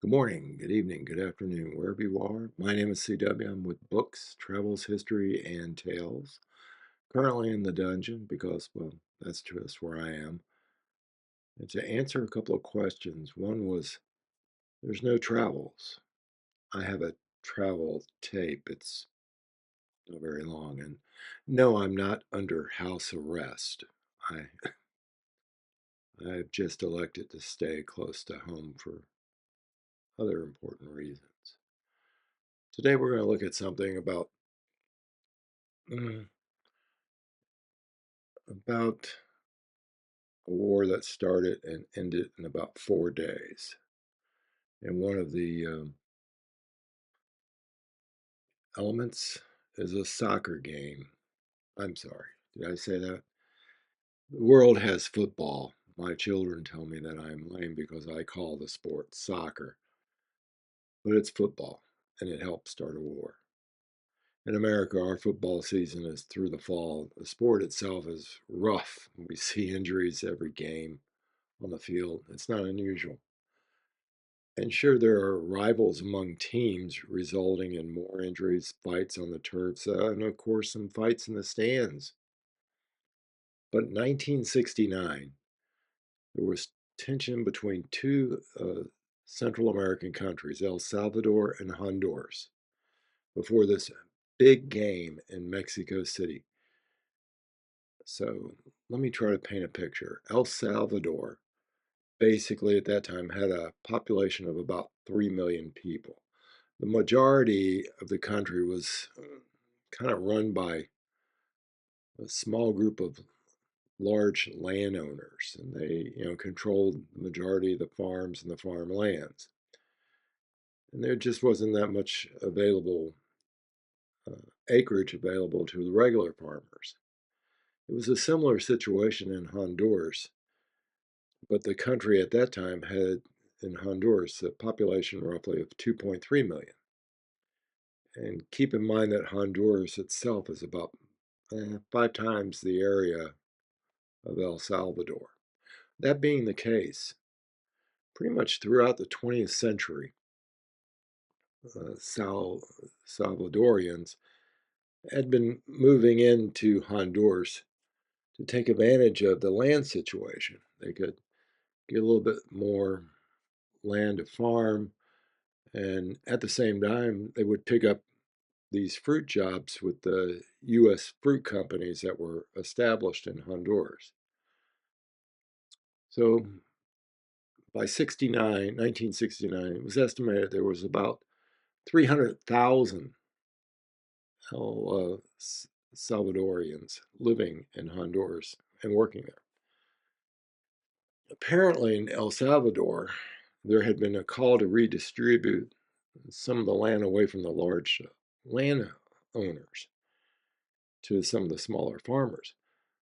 Good morning, good evening, good afternoon, wherever you are. My name is CW. I'm with Books, Travels, History, and Tales. Currently in the dungeon because, well, that's just where I am. And to answer a couple of questions, one was there's no travels. I have a travel tape, it's not very long. And no, I'm not under house arrest. I, I've just elected to stay close to home for other important reasons. Today we're going to look at something mm, about a war that started and ended in about 4 days. And one of the elements is a soccer game. I'm sorry, did I say that? The world has football. My children tell me that I'm lame because I call the sport soccer, but it's football, and it helped start a war. In America, our football season is through the fall. The sport itself is rough. We see injuries every game on the field. It's not unusual. And sure, there are rivals among teams, resulting in more injuries, fights on the turfs, and of course, some fights in the stands. But in 1969, there was tension between two Central American countries, El Salvador and Honduras, before this big game in Mexico City. So let me try to paint a picture. El Salvador basically at that time had a population of about 3 million people. The majority of the country was kind of run by a small group of large landowners, and they, controlled the majority of the farms and the farmlands. And there just wasn't that much available acreage available to the regular farmers. It was a similar situation in Honduras, but the country at that time had in Honduras a population roughly of 2.3 million. And keep in mind that Honduras itself is about 5 times the area of El Salvador. That being the case, pretty much throughout the 20th century, Salvadorians had been moving into Honduras to take advantage of the land situation. They could get a little bit more land to farm, and at the same time, they would pick up these fruit jobs with the U.S. fruit companies that were established in Honduras. So by 1969, it was estimated there was about 300,000 Salvadorians living in Honduras and working there. Apparently, in El Salvador, there had been a call to redistribute some of the land away from the large landowners to some of the smaller farmers.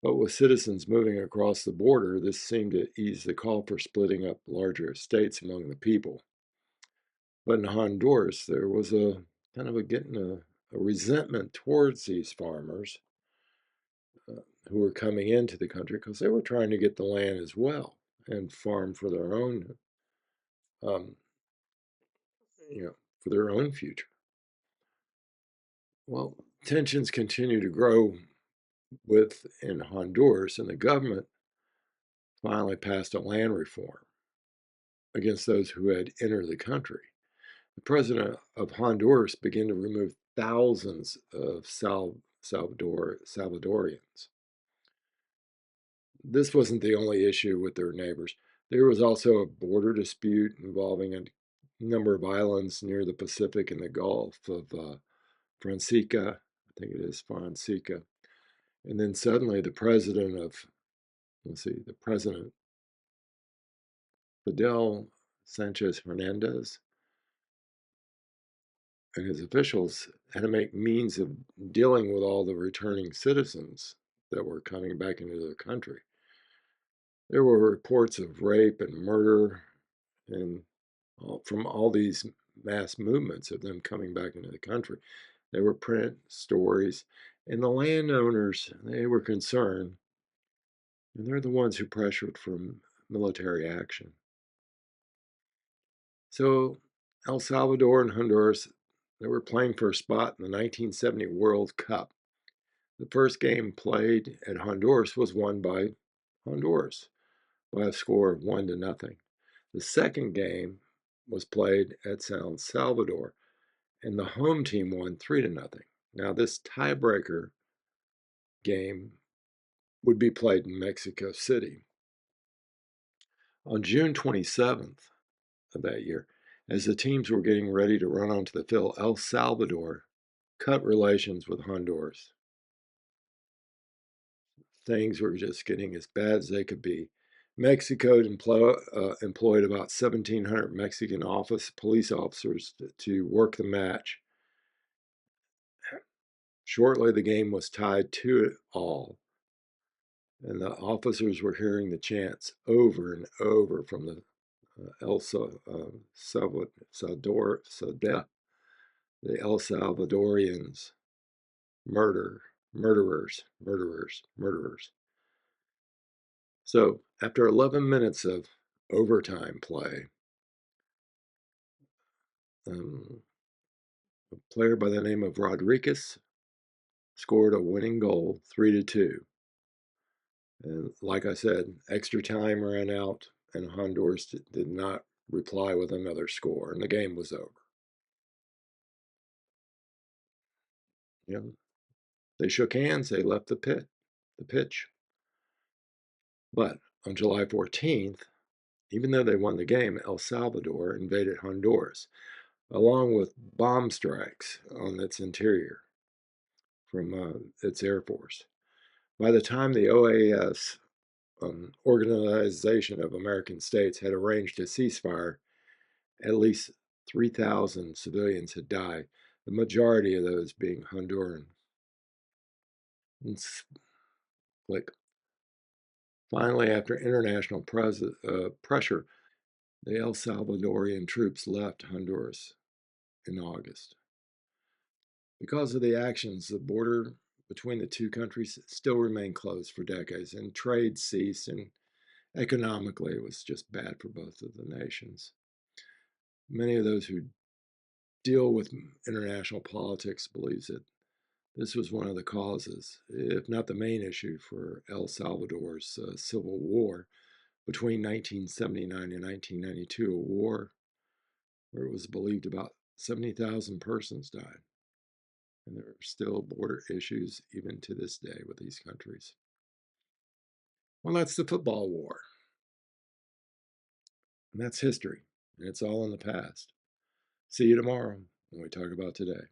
But with citizens moving across the border, this seemed to ease the call for splitting up larger estates among the people. But in Honduras, there was a kind of a resentment towards these farmers who were coming into the country because they were trying to get the land as well and farm um, for their own future. Well, tensions continue to grow within Honduras, and the government finally passed a land reform against those who had entered the country. The president of Honduras began to remove thousands of Salvadorians. This wasn't the only issue with their neighbors. There was also a border dispute involving a number of islands near the Pacific and the Gulf of Francisca. I think it is Francisca. And then suddenly the president Fidel Sanchez Hernandez and his officials had to make means of dealing with all the returning citizens that were coming back into their country. There were reports of rape and murder and from all these mass movements of them coming back into the country. There were print stories, and the landowners, they were concerned, and they're the ones who pressured for military action. So El Salvador and Honduras, they were playing for a spot in the 1970 World Cup. The first game played at Honduras was won by Honduras by a score of 1-0. The second game was played at San Salvador, and the home team won 3-0. Now, this tiebreaker game would be played in Mexico City. On June 27th of that year, as the teams were getting ready to run onto the field, El Salvador cut relations with Honduras. Things were just getting as bad as they could be. Mexico employed about 1,700 Mexican police officers to work the match. Shortly, the game was tied 2-2, and the officers were hearing the chants over and over from the the El Salvadorians, murderers, murderers, murderers. So after 11 minutes of overtime play, a player by the name of Rodriguez scored a winning goal, 3-2. And like I said, extra time ran out, and Honduras did not reply with another score, and the game was over. You know, they shook hands, they left the pitch. But on July 14th, even though they won the game, El Salvador invaded Honduras, along with bomb strikes on its interior from its air force. By the time the OAS, Organization of American States, had arranged a ceasefire, at least 3,000 civilians had died, the majority of those being Honduran. Like, finally, after international pressure, the El Salvadorian troops left Honduras in August. Because of the actions, the border between the two countries still remained closed for decades, and trade ceased, and economically it was just bad for both of the nations. Many of those who deal with international politics believes that this was one of the causes, if not the main issue, for El Salvador's civil war between 1979 and 1992, a war where it was believed about 70,000 persons died. And there are still border issues even to this day with these countries. Well, that's the football war. And that's history. And it's all in the past. See you tomorrow when we talk about today.